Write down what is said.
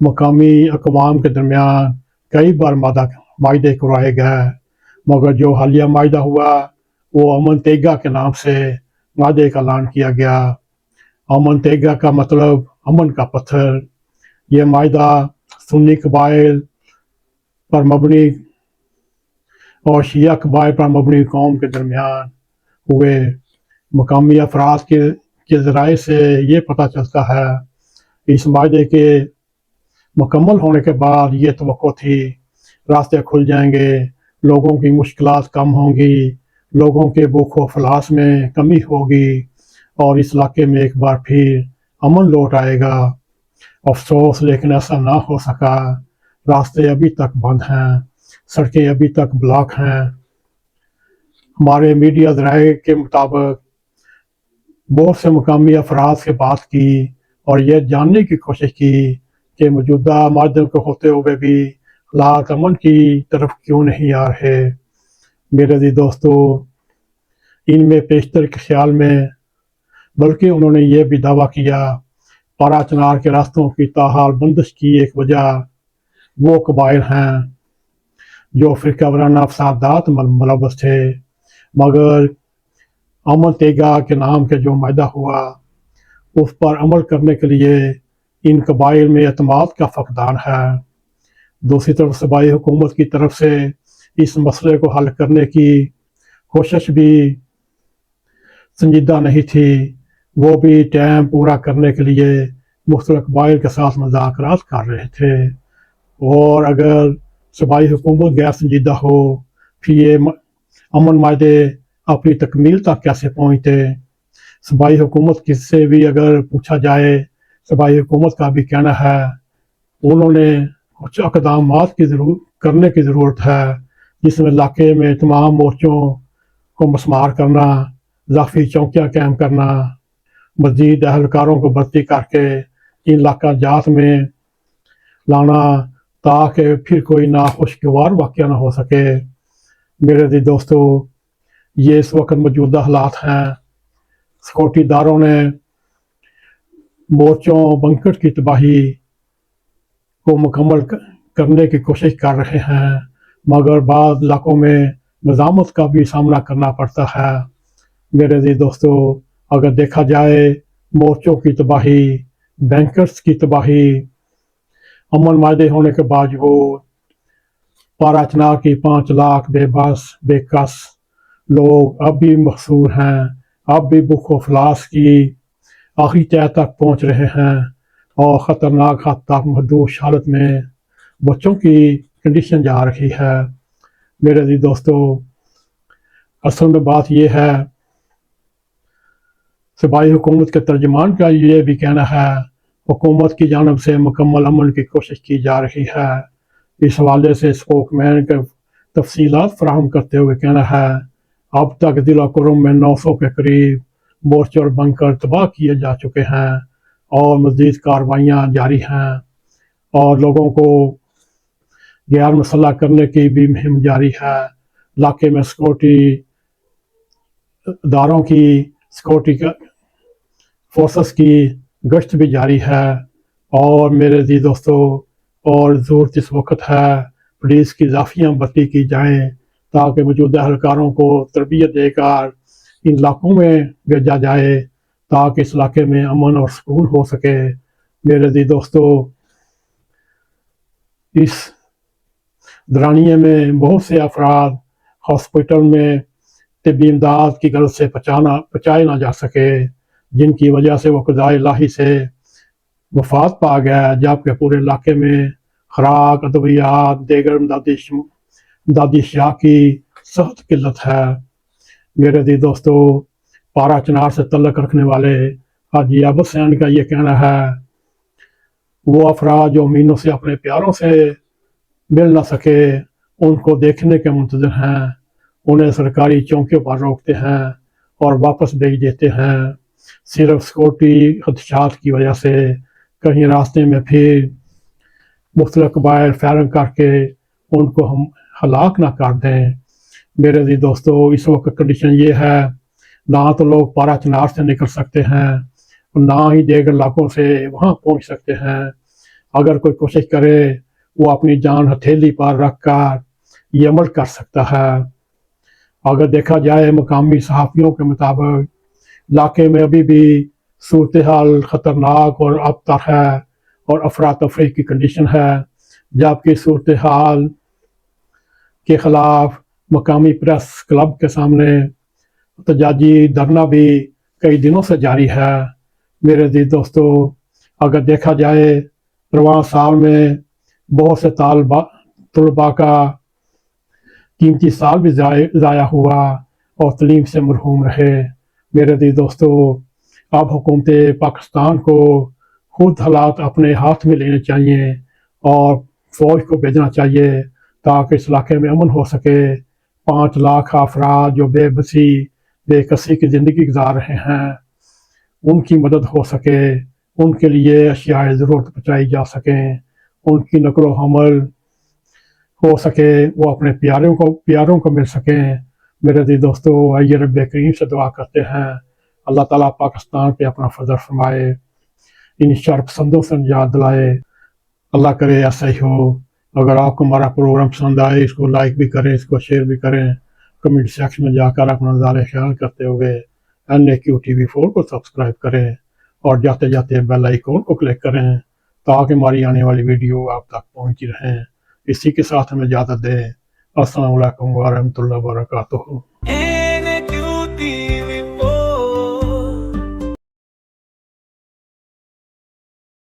مقامی اقوام کے درمیان کئی بار معاہدے کروائے گئے، مگر جو حالیہ معاہدہ ہوا وہ امن تیگا کے نام سے معاہدے کا اعلان کیا گیا۔ امن تیگا کا مطلب امن کا پتھر۔ یہ معاہدہ سنی قبائل پر مبنی اور شیعہ قبائل پر مبنی قوم کے درمیان ہوئے۔ مقامی افراد کے ذرائع سے یہ پتہ چلتا ہے، اس معاہدے کے مکمل ہونے کے بعد یہ توقع تھی راستے کھل جائیں گے، لوگوں کی مشکلات کم ہوں گی، لوگوں کے بھوک و افلاس میں کمی ہوگی اور اس علاقے میں ایک بار پھر امن لوٹ آئے گا۔ افسوس لیکن ایسا نہ ہو سکا، راستے ابھی تک بند ہیں، سڑکیں ابھی تک بلاک ہیں۔ ہمارے میڈیا ذرائع کے مطابق بہت سے مقامی افراد سے بات کی اور یہ جاننے کی کوشش کی کہ موجودہ معاہدے کو ہوتے ہوئے بھی حالات امن کی طرف کیوں نہیں آ رہے۔ میرے عزیز دوستو، ان میں پیشتر کے خیال میں بلکہ انہوں نے یہ بھی دعویٰ کیا پارا چنار کے راستوں کی تاحال بندش کی ایک وجہ وہ قبائل ہیں جو فرقہ وارانہ فسادات ملوث تھے، مگر امن تیگا کے نام کے جو معاہدہ ہوا اس پر عمل کرنے کے لیے ان قبائل میں اعتماد کا فقدان ہے۔ دوسری طرف صوبائی حکومت کی طرف سے اس مسئلے کو حل کرنے کی کوشش بھی سنجیدہ نہیں تھی، وہ بھی ٹائم پورا کرنے کے لیے مختلف قبائل کے ساتھ مذاکرات کر رہے تھے، اور اگر صوبائی حکومت غیر سنجیدہ ہو پھر یہ امن معاہدے اپنی تکمیل تک کیسے پہنچتے۔ صوبائی حکومت کس سے بھی اگر پوچھا جائے، صوبائی حکومت کا بھی کہنا ہے انہوں نے کچھ اقدامات کرنے کی ضرورت ہے، جس میں علاقے میں تمام مورچوں کو مسمار کرنا، اضافی چوکیاں قائم کرنا، مزید اہلکاروں کو بھرتی کر کے ان علاقہ جات میں لانا تاکہ پھر کوئی ناخوشگوار واقعہ نہ ہو سکے۔ میرے عزیز دوستو، یہ اس وقت موجودہ حالات ہیں۔ سیکورٹی اداروں نے مورچوں بنکر کی تباہی کو مکمل کرنے کی کوشش کر رہے ہیں، مگر بعض علاقوں میں مزاحمت کا بھی سامنا کرنا پڑتا ہے۔ میرے عزیز دوستو، اگر دیکھا جائے مورچوں کی تباہی، بینکرز کی تباہی، امن معاہدے ہونے کے باوجود پارا چنار کی 5 لاکھ بے بس بے کس لوگ اب بھی محصور ہیں، اب بھی بھوک و افلاس کی آخری تہہ تک پہنچ رہے ہیں اور خطرناک حد تک محدود حالت میں بچوں کی کنڈیشن جا رہی ہے۔ میرے عزیز دوستو، اصل میں بات یہ ہے، صوبائی حکومت کے ترجمان کا یہ بھی کہنا ہے حکومت کی جانب سے مکمل امن کی کوشش کی جا رہی ہے۔ اس حوالے سے اسپوک مین کے تفصیلات فراہم کرتے ہوئے کہنا ہے اب تک ضلع کرم میں 900 کے قریب مورچے اور بنکر تباہ کیے جا چکے ہیں اور مزید کارروائیاں جاری ہیں، اور لوگوں کو غیر مسلح کرنے کی بھی مہم جاری ہے۔ علاقے میں سیکورٹی اداروں کی سیکورٹی فورسز کی گشت بھی جاری ہے، اور میرے عزیز دوستو، اور ضرورت اس وقت ہے پولیس کی اضافیاں بھرتی کی جائیں تاکہ موجودہ اہلکاروں کو تربیت دے کر ان علاقوں میں بھیجا جائے تاکہ اس علاقے میں امن اور سکون ہو سکے۔ میرے عزیز دوستو، اس دورانیے میں بہت سے افراد ہاسپٹل میں طبی امداد کی غرض سے پہنچائے نہ جا سکے، جن کی وجہ سے وہ قضاء الہی سے وفات پا گیا، جبکہ پورے علاقے میں خوراک، ادویات، دیگر امدادی اشیاء کی سخت قلت ہے۔ میرے عزیز دوستو، پارا چنار سے تعلق رکھنے والے حاجی عابد حسین کا یہ کہنا ہے وہ افراد جو مہینوں سے اپنے پیاروں سے مل نہ سکے ان کو دیکھنے کے منتظر ہیں، انہیں سرکاری چوکیوں پر روکتے ہیں اور واپس بھیج دیتے ہیں، صرف سیکورٹی خدشات کی وجہ سے۔ کہیں راستے میں پھر مختلف قبائل فائرنگ کر کے ان کو ہم ہلاک نہ کر دیں۔ میرے عزیز دوستو، اس وقت کنڈیشن یہ ہے نہ تو لوگ پارا چنار سے نکل سکتے ہیں اور نہ ہی دیگر علاقوں سے وہاں پہنچ سکتے ہیں۔ اگر کوئی کوشش کرے وہ اپنی جان ہتھیلی پر رکھ کر یہ عمل کر سکتا ہے۔ اگر دیکھا جائے مقامی صحافیوں کے مطابق علاقے میں ابھی بھی صورتحال خطرناک اور ابتر ہے اور افراتفری کی کنڈیشن ہے، جبکہ صورتحال کے خلاف مقامی پریس کلب کے سامنے احتجاجی دھرنا بھی کئی دنوں سے جاری ہے۔ میرے عزیز دوستو، اگر دیکھا جائے رواں سال میں بہت سے طلباء کا قیمتی سال بھی ضائع ہوا اور تعلیم سے محروم رہے۔ میرے عزیز دوستو، اب حکومت پاکستان کو خود حالات اپنے ہاتھ میں لینے چاہیے اور فوج کو بھیجنا چاہیے تاکہ اس علاقے میں امن ہو سکے۔ 5 لاکھ افراد جو بے کسی کی زندگی گزار رہے ہیں، ان کی مدد ہو سکے، ان کے لیے اشیاء ضرورت پہنچائی جا سکیں، ان کی نقل و حمل ہو سکے، وہ اپنے پیاروں کو مل سکیں۔ میرے عزیز دوستو، آئیے رب کریم سے دعا کرتے ہیں اللہ تعالیٰ پاکستان پہ اپنا فضل فرمائے، ان شر پسندوں سے نجات دلائے۔ اللہ کرے ایسا ہی ہو۔ اگر آپ کو ہمارا پروگرام پسند آئے، اس کو لائک بھی کریں، اس کو شیئر بھی کریں، کمنٹ سیکشن میں جا کر اپنا نظر خیال کرتے ہوئے NAQTV4 کو سبسکرائب کریں اور جاتے جاتے بیل آئیکن کو کلک کریں تاکہ ہماری آنے والی ویڈیو آپ تک پہنچی رہیں۔ اسی کے ساتھ ہمیں اجازت دیں۔ السلام علیکم ورحمۃ اللہ وبرکاتہ۔